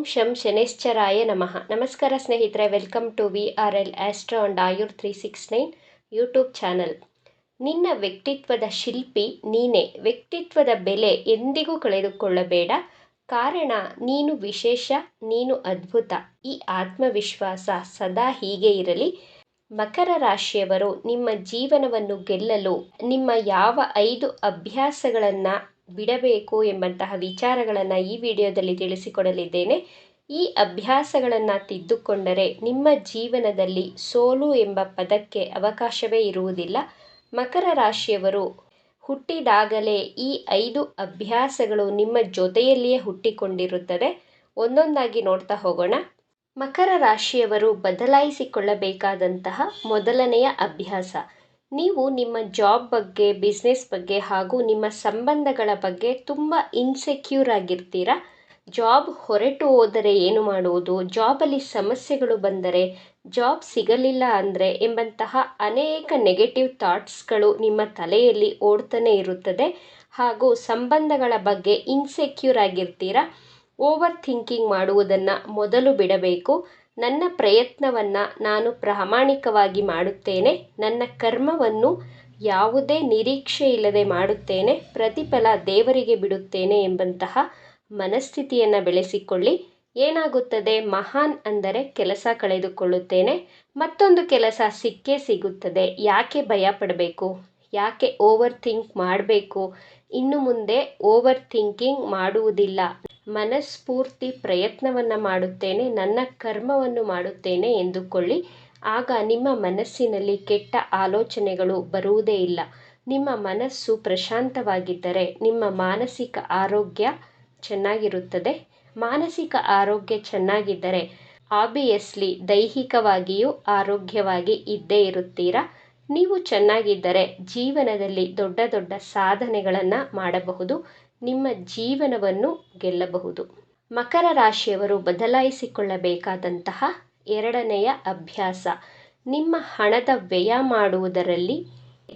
ಶಂ ಶನೈಶ್ಚರಾಯ ನಮಃ. ನಮಸ್ಕಾರ ಸ್ನೇಹಿತರೆ, welcome to VRL astro and Ayur 369 YouTube channel. ನಿನ್ನ ವ್ಯಕ್ತಿತ್ವದ ಶಿಲ್ಪಿ ನೀನೇ. ವ್ಯಕ್ತಿತ್ವದ ಬೆಲೆ ಎಂದಿಗೂ ಕಳೆದುಕೊಳ್ಳಬೇಡ. ಕಾರಣ ನೀನು ವಿಶೇಷ, ನೀನು ಅದ್ಭುತ. ಈ ಆತ್ಮವಿಶ್ವಾಸ ಸದಾ ಹೀಗೆ ಇರಲಿ. ಮಕರ ರಾಶಿಯವರು ನಿಮ್ಮ ಜೀವನವನ್ನು ಗೆಲ್ಲಲು ನಿಮ್ಮ ಯಾವ 5 ಅಭ್ಯಾಸಗಳನ್ನು ಬಿಡಬೇಕು ಎಂಬಂತಹ ವಿಚಾರಗಳನ್ನು ಈ ವಿಡಿಯೋದಲ್ಲಿ ತಿಳಿಸಿಕೊಡಲಿದ್ದೇನೆ. ಈ ಅಭ್ಯಾಸಗಳನ್ನು ತಿದ್ದುಕೊಂಡರೆ ನಿಮ್ಮ ಜೀವನದಲ್ಲಿ ಸೋಲು ಎಂಬ ಪದಕ್ಕೆ ಅವಕಾಶವೇ ಇರುವುದಿಲ್ಲ. ಮಕರ ರಾಶಿಯವರು ಹುಟ್ಟಿದಾಗಲೇ ಈ 5 ಅಭ್ಯಾಸಗಳು ನಿಮ್ಮ ಜೊತೆಯಲ್ಲಿಯೇ ಹುಟ್ಟಿಕೊಂಡಿರುತ್ತದೆ. ಒಂದೊಂದಾಗಿ ನೋಡ್ತಾ ಹೋಗೋಣ. ಮಕರ ರಾಶಿಯವರು ಬದಲಾಯಿಸಿಕೊಳ್ಳಬೇಕಾದಂತಹ ಮೊದಲನೆಯ ಅಭ್ಯಾಸ, ನೀವು ನಿಮ್ಮ ಜಾಬ್ ಬಗ್ಗೆ, ಬಿಸ್ನೆಸ್ ಬಗ್ಗೆ ಹಾಗೂ ನಿಮ್ಮ ಸಂಬಂಧಗಳ ಬಗ್ಗೆ ತುಂಬ ಇನ್ಸೆಕ್ಯೂರ್ ಆಗಿರ್ತೀರ. ಜಾಬ್ ಹೊರಟು ಹೋದರೆ ಏನು ಮಾಡುವುದು, ಜಾಬಲ್ಲಿ ಸಮಸ್ಯೆಗಳು ಬಂದರೆ, ಜಾಬ್ ಸಿಗಲಿಲ್ಲ ಅಂದರೆ ಎಂಬಂತಹ ಅನೇಕ ನೆಗೆಟಿವ್ ಥಾಟ್ಸ್ಗಳು ನಿಮ್ಮ ತಲೆಯಲ್ಲಿ ಓಡ್ತಾನೆ ಇರುತ್ತದೆ. ಹಾಗೂ ಸಂಬಂಧಗಳ ಬಗ್ಗೆ ಇನ್ಸೆಕ್ಯೂರ್ ಆಗಿರ್ತೀರ. ಓವರ್ ಥಿಂಕಿಂಗ್ ಮಾಡುವುದನ್ನು ಮೊದಲು ಬಿಡಬೇಕು. ನನ್ನ ಪ್ರಯತ್ನವನ್ನು ನಾನು ಪ್ರಾಮಾಣಿಕವಾಗಿ ಮಾಡುತ್ತೇನೆ, ನನ್ನ ಕರ್ಮವನ್ನು ಯಾವುದೇ ನಿರೀಕ್ಷೆ ಇಲ್ಲದೆ ಮಾಡುತ್ತೇನೆ, ಪ್ರತಿಫಲ ದೇವರಿಗೆ ಬಿಡುತ್ತೇನೆ ಎಂಬಂತಹ ಮನಸ್ಥಿತಿಯನ್ನು ಬೆಳೆಸಿಕೊಳ್ಳಿ. ಏನಾಗುತ್ತದೆ, ಮಹಾನ್ ಅಂದರೆ ಕೆಲಸ ಕಳೆದುಕೊಳ್ಳುತ್ತೇನೆ, ಮತ್ತೊಂದು ಕೆಲಸ ಸಿಕ್ಕೇ ಸಿಗುತ್ತದೆ, ಯಾಕೆ ಭಯ ಪಡಬೇಕು, ಯಾಕೆ ಓವರ್ ಥಿಂಕ್ ಮಾಡಬೇಕು, ಇನ್ನು ಮುಂದೆ ಓವರ್ ಥಿಂಕಿಂಗ್ ಮಾಡುವುದಿಲ್ಲ, ಮನಸ್ಫೂರ್ತಿ ಪ್ರಯತ್ನವನ್ನು ಮಾಡುತ್ತೇನೆ, ನನ್ನ ಕರ್ಮವನ್ನು ಮಾಡುತ್ತೇನೆ ಎಂದುಕೊಳ್ಳಿ. ಆಗ ನಿಮ್ಮ ಮನಸ್ಸಿನಲ್ಲಿ ಕೆಟ್ಟ ಆಲೋಚನೆಗಳು ಬರುವುದೇ ಇಲ್ಲ. ನಿಮ್ಮ ಮನಸ್ಸು ಪ್ರಶಾಂತವಾಗಿದ್ದರೆ ನಿಮ್ಮ ಮಾನಸಿಕ ಆರೋಗ್ಯ ಚೆನ್ನಾಗಿರುತ್ತದೆ. ಮಾನಸಿಕ ಆರೋಗ್ಯ ಚೆನ್ನಾಗಿದ್ದರೆ ಆಬ್ವಿಯಸ್ಲಿ ದೈಹಿಕವಾಗಿಯೂ ಆರೋಗ್ಯವಾಗಿ ಇದ್ದೇ ಇರುತ್ತೀರಾ. ನೀವು ಚೆನ್ನಾಗಿದ್ದರೆ ಜೀವನದಲ್ಲಿ ದೊಡ್ಡ ದೊಡ್ಡ ಸಾಧನೆಗಳನ್ನು ಮಾಡಬಹುದು, ನಿಮ್ಮ ಜೀವನವನ್ನು ಗೆಲ್ಲಬಹುದು. ಮಕರ ರಾಶಿಯವರು ಬದಲಾಯಿಸಿಕೊಳ್ಳಬೇಕಾದಂತಹ ಎರಡನೆಯ ಅಭ್ಯಾಸ, ನಿಮ್ಮ ಹಣದ ವ್ಯಯ ಮಾಡುವುದರಲ್ಲಿ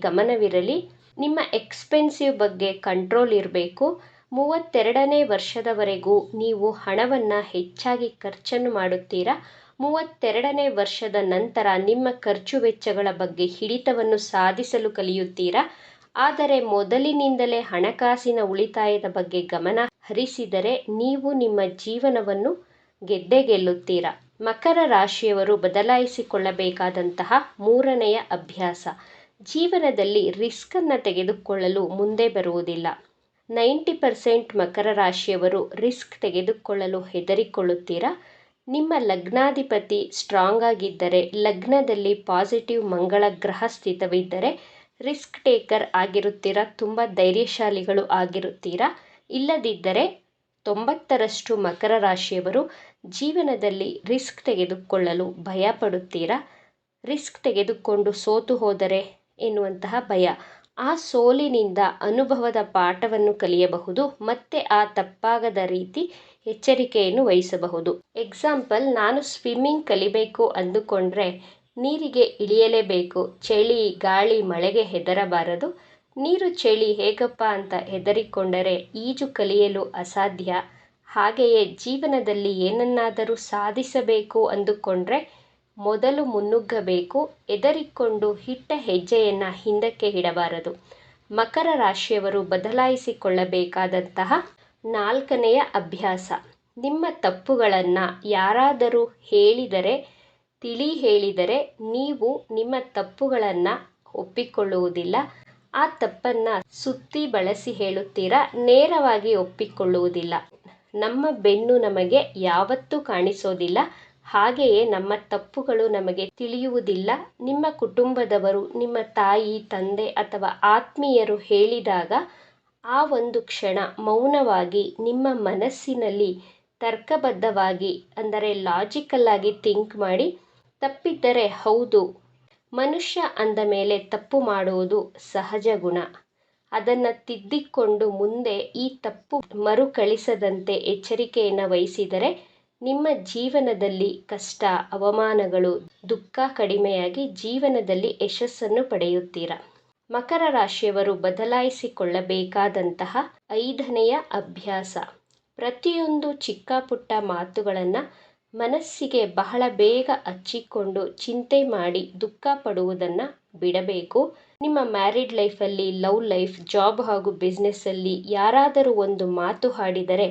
ಗಮನವಿರಲಿ. ನಿಮ್ಮ ಎಕ್ಸ್ಪೆನ್ಸಿವ್ ಬಗ್ಗೆ ಕಂಟ್ರೋಲ್ ಇರಬೇಕು. 32ನೇ ವರ್ಷದವರೆಗೂ ನೀವು ಹಣವನ್ನು ಹೆಚ್ಚಾಗಿ ಖರ್ಚನ್ನು ಮಾಡುತ್ತೀರಾ. 32ನೇ ವರ್ಷದ ನಂತರ ನಿಮ್ಮ ಖರ್ಚು ವೆಚ್ಚಗಳ ಬಗ್ಗೆ ಹಿಡಿತವನ್ನು ಸಾಧಿಸಲು ಕಲಿಯುತ್ತೀರಾ. ಆದರೆ ಮೊದಲಿನಿಂದಲೇ ಹಣಕಾಸಿನ ಉಳಿತಾಯದ ಬಗ್ಗೆ ಗಮನ ಹರಿಸಿದರೆ ನೀವು ನಿಮ್ಮ ಜೀವನವನ್ನು ಗೆದ್ದೇ ಗೆಲ್ಲುತ್ತೀರಾ. ಮಕರ ರಾಶಿಯವರು ಬದಲಾಯಿಸಿಕೊಳ್ಳಬೇಕಾದಂತಹ ಮೂರನೆಯ ಅಭ್ಯಾಸ, ಜೀವನದಲ್ಲಿ ರಿಸ್ಕನ್ನು ತೆಗೆದುಕೊಳ್ಳಲು ಮುಂದೆ ಬರುವುದಿಲ್ಲ. 90% ಮಕರ ರಾಶಿಯವರು ರಿಸ್ಕ್ ತೆಗೆದುಕೊಳ್ಳಲು ಹೆದರಿಕೊಳ್ಳುತ್ತೀರಾ. ನಿಮ್ಮ ಲಗ್ನಾಧಿಪತಿ ಸ್ಟ್ರಾಂಗ್ ಆಗಿದ್ದರೆ, ಲಗ್ನದಲ್ಲಿ ಪಾಸಿಟಿವ್ ಮಂಗಳ ಗ್ರಹ ಸ್ಥಿತವಿದ್ದರೆ ರಿಸ್ಕ್ ಟೇಕರ್ ಆಗಿರುತ್ತೀರಾ, ತುಂಬ ಧೈರ್ಯಶಾಲಿಗಳು ಆಗಿರುತ್ತೀರಾ. ಇಲ್ಲದಿದ್ದರೆ 90ರಷ್ಟು ಮಕರ ರಾಶಿಯವರು ಜೀವನದಲ್ಲಿ ರಿಸ್ಕ್ ತೆಗೆದುಕೊಳ್ಳಲು ಭಯ ಪಡುತ್ತೀರಾ. ರಿಸ್ಕ್ ತೆಗೆದುಕೊಂಡು ಸೋತು ಹೋದರೆ ಎನ್ನುವಂತಹ ಭಯ. ಆ ಸೋಲಿನಿಂದ ಅನುಭವದ ಪಾಠವನ್ನು ಕಲಿಯಬಹುದು, ಮತ್ತೆ ಆ ತಪ್ಪಾಗದ ರೀತಿ ಎಚ್ಚರಿಕೆಯನ್ನು ವಹಿಸಬಹುದು. ಎಕ್ಸಾಂಪಲ್, ನಾನು ಸ್ವಿಮ್ಮಿಂಗ್ ಕಲಿಬೇಕು ಅಂದುಕೊಂಡ್ರೆ ನೀರಿಗೆ ಇಳಿಯಲೇಬೇಕು. ಚಳಿ, ಗಾಳಿ, ಮಳೆಗೆ ಹೆದರಬಾರದು. ನೀರು, ಚಳಿ ಹೇಗಪ್ಪ ಅಂತ ಹೆದರಿಕೊಂಡರೆ ಈಜು ಕಲಿಯಲು ಅಸಾಧ್ಯ. ಹಾಗೆಯೇ ಜೀವನದಲ್ಲಿ ಏನನ್ನಾದರೂ ಸಾಧಿಸಬೇಕು ಅಂದುಕೊಂಡ್ರೆ ಮೊದಲು ಮುನ್ನುಗ್ಗಬೇಕು. ಹೆದರಿಕೊಂಡು ಇಟ್ಟ ಹೆಜ್ಜೆಯನ್ನು ಹಿಂದಕ್ಕೆ ಇಡಬಾರದು. ಮಕರ ರಾಶಿಯವರು ಬದಲಾಯಿಸಿಕೊಳ್ಳಬೇಕಾದಂತಹ ನಾಲ್ಕನೆಯ ಅಭ್ಯಾಸ, ನಿಮ್ಮ ತಪ್ಪುಗಳನ್ನು ಯಾರಾದರೂ ತಿಳಿ ಹೇಳಿದರೆ ನೀವು ನಿಮ್ಮ ತಪ್ಪುಗಳನ್ನು ಒಪ್ಪಿಕೊಳ್ಳುವುದಿಲ್ಲ. ಆ ತಪ್ಪನ್ನು ಸುತ್ತಿ ಬಳಸಿ ಹೇಳುತ್ತೀರಾ, ನೇರವಾಗಿ ಒಪ್ಪಿಕೊಳ್ಳುವುದಿಲ್ಲ. ನಮ್ಮ ಬೆನ್ನು ನಮಗೆ ಯಾವತ್ತೂ ಕಾಣಿಸೋದಿಲ್ಲ, ಹಾಗೆಯೇ ನಮ್ಮ ತಪ್ಪುಗಳು ನಮಗೆ ತಿಳಿಯುವುದಿಲ್ಲ. ನಿಮ್ಮ ಕುಟುಂಬದವರು, ನಿಮ್ಮ ತಾಯಿ, ತಂದೆ ಅಥವಾ ಆತ್ಮೀಯರು ಹೇಳಿದಾಗ ಆ ಒಂದು ಕ್ಷಣ ಮೌನವಾಗಿ ನಿಮ್ಮ ಮನಸ್ಸಿನಲ್ಲಿ ತರ್ಕಬದ್ಧವಾಗಿ, ಅಂದರೆ ಲಾಜಿಕಲ್ ಆಗಿ ಥಿಂಕ್ ಮಾಡಿ, ತಪ್ಪಿದ್ದರೆ ಹೌದು, ಮನುಷ್ಯ ಅಂದ ಮೇಲೆ ತಪ್ಪು ಮಾಡುವುದು ಸಹಜ ಗುಣ, ಅದನ್ನು ತಿದ್ದಿಕೊಂಡು ಮುಂದೆ ಈ ತಪ್ಪು ಮರುಕಳಿಸದಂತೆ ಎಚ್ಚರಿಕೆಯನ್ನು ವಹಿಸಿದರೆ ನಿಮ್ಮ ಜೀವನದಲ್ಲಿ ಕಷ್ಟ, ಅವಮಾನಗಳು, ದುಃಖ ಕಡಿಮೆಯಾಗಿ ಜೀವನದಲ್ಲಿ ಯಶಸ್ಸನ್ನು ಪಡೆಯುತ್ತೀರಾ. ಮಕರ ರಾಶಿಯವರು ಬದಲಾಯಿಸಿಕೊಳ್ಳಬೇಕಾದಂತಹ 5ನೆಯ ಅಭ್ಯಾಸ, ಪ್ರತಿಯೊಂದು ಚಿಕ್ಕ ಪುಟ್ಟ ಮಾತುಗಳನ್ನು ಮನಸ್ಸಿಗೆ ಬಹಳ ಬೇಗ ಹಚ್ಚಿಕೊಂಡು ಚಿಂತೆ ಮಾಡಿ ದುಃಖ ಪಡುವುದನ್ನು ಬಿಡಬೇಕು. ನಿಮ್ಮ ಮ್ಯಾರಿಡ್ ಲೈಫಲ್ಲಿ, ಲವ್ ಲೈಫ್, ಜಾಬ್ ಹಾಗೂ ಬಿಸ್ನೆಸ್ಸಲ್ಲಿ ಯಾರಾದರೂ ಒಂದು ಮಾತು ಆಡಿದರೆ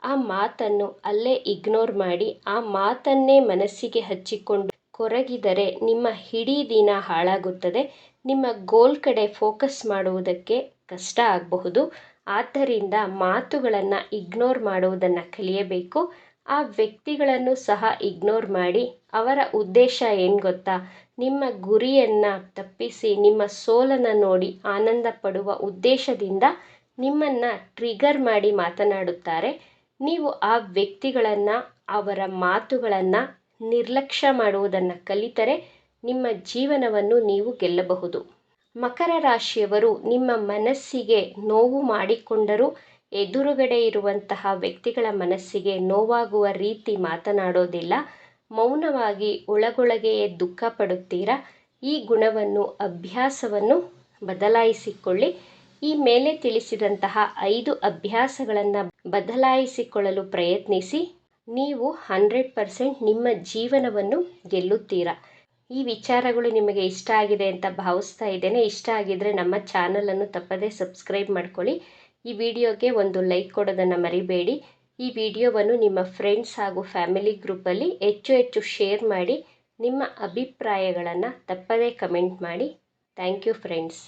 ಆ ಮಾತನ್ನು ಅಲ್ಲೇ ಇಗ್ನೋರ್ ಮಾಡಿ ಆ ಮಾತನ್ನೇ ಮನಸ್ಸಿಗೆ ಹಚ್ಚಿಕೊಂಡು ಕೊರಗಿದರೆ ನಿಮ್ಮ ಇಡೀ ದಿನ ಹಾಳಾಗುತ್ತದೆ. ನಿಮ್ಮ ಗೋಲ್ ಕಡೆ ಫೋಕಸ್ ಮಾಡುವುದಕ್ಕೆ ಕಷ್ಟ ಆಗಬಹುದು. ಆದ್ದರಿಂದ ಮಾತುಗಳನ್ನು ಇಗ್ನೋರ್ ಮಾಡುವುದನ್ನು ಕಲಿಯಬೇಕು. ಆ ವ್ಯಕ್ತಿಗಳನ್ನು ಸಹ ಇಗ್ನೋರ್ ಮಾಡಿ ಅವರ ಉದ್ದೇಶ ಏನು ಗೊತ್ತಾ? ನಿಮ್ಮ ಗುರಿಯನ್ನು ತಪ್ಪಿಸಿ ನಿಮ್ಮ ಸೋಲನ್ನು ನೋಡಿ ಆನಂದ ಪಡುವ ಉದ್ದೇಶದಿಂದ ನಿಮ್ಮನ್ನು ಟ್ರಿಗರ್ ಮಾಡಿ ಮಾತನಾಡುತ್ತಾರೆ. ನೀವು ಆ ವ್ಯಕ್ತಿಗಳನ್ನು, ಅವರ ಮಾತುಗಳನ್ನು ನಿರ್ಲಕ್ಷ್ಯ ಮಾಡುವುದನ್ನು ಕಲಿತರೆ ನಿಮ್ಮ ಜೀವನವನ್ನು ನೀವು ಗೆಲ್ಲಬಹುದು. ಮಕರ ರಾಶಿಯವರು ನಿಮ್ಮ ಮನಸ್ಸಿಗೆ ನೋವು ಮಾಡಿಕೊಂಡರೂ ಎದುರುಗಡೆ ಇರುವಂತಹ ವ್ಯಕ್ತಿಗಳ ಮನಸ್ಸಿಗೆ ನೋವಾಗುವ ರೀತಿ ಮಾತನಾಡೋದಿಲ್ಲ. ಮೌನವಾಗಿ ಒಳಗೊಳಗೆಯೇ ದುಃಖ ಪಡುತ್ತೀರಾ. ಈ ಗುಣವನ್ನು, ಅಭ್ಯಾಸವನ್ನು ಬದಲಾಯಿಸಿಕೊಳ್ಳಿ. ಈ ಮೇಲೆ ತಿಳಿಸಿದಂತಹ 5 ಅಭ್ಯಾಸಗಳನ್ನು ಬದಲಾಯಿಸಿಕೊಳ್ಳಲು ಪ್ರಯತ್ನಿಸಿ. ನೀವು 100% ನಿಮ್ಮ ಜೀವನವನ್ನು ಗೆಲ್ಲುತ್ತೀರಾ. ಈ ವಿಚಾರಗಳು ನಿಮಗೆ ಇಷ್ಟ ಆಗಿದೆ ಅಂತ ಭಾವಿಸ್ತಾ ಇದ್ದೇನೆ. ಇಷ್ಟ ಆಗಿದ್ದರೆ ನಮ್ಮ ಚಾನಲನ್ನು ತಪ್ಪದೇ ಸಬ್ಸ್ಕ್ರೈಬ್ ಮಾಡ್ಕೊಳ್ಳಿ. ಈ ವಿಡಿಯೋಗೆ ಒಂದು ಲೈಕ್ ಕೊಡೋದನ್ನು ಮರಿಬೇಡಿ. ಈ ವಿಡಿಯೋವನ್ನು ನಿಮ್ಮ ಫ್ರೆಂಡ್ಸ್ ಹಾಗೂ ಫ್ಯಾಮಿಲಿ ಗ್ರೂಪಲ್ಲಿ ಹೆಚ್ಚು ಶೇರ್ ಮಾಡಿ. ನಿಮ್ಮ ಅಭಿಪ್ರಾಯಗಳನ್ನು ತಪ್ಪದೇ ಕಮೆಂಟ್ ಮಾಡಿ. Thank you friends.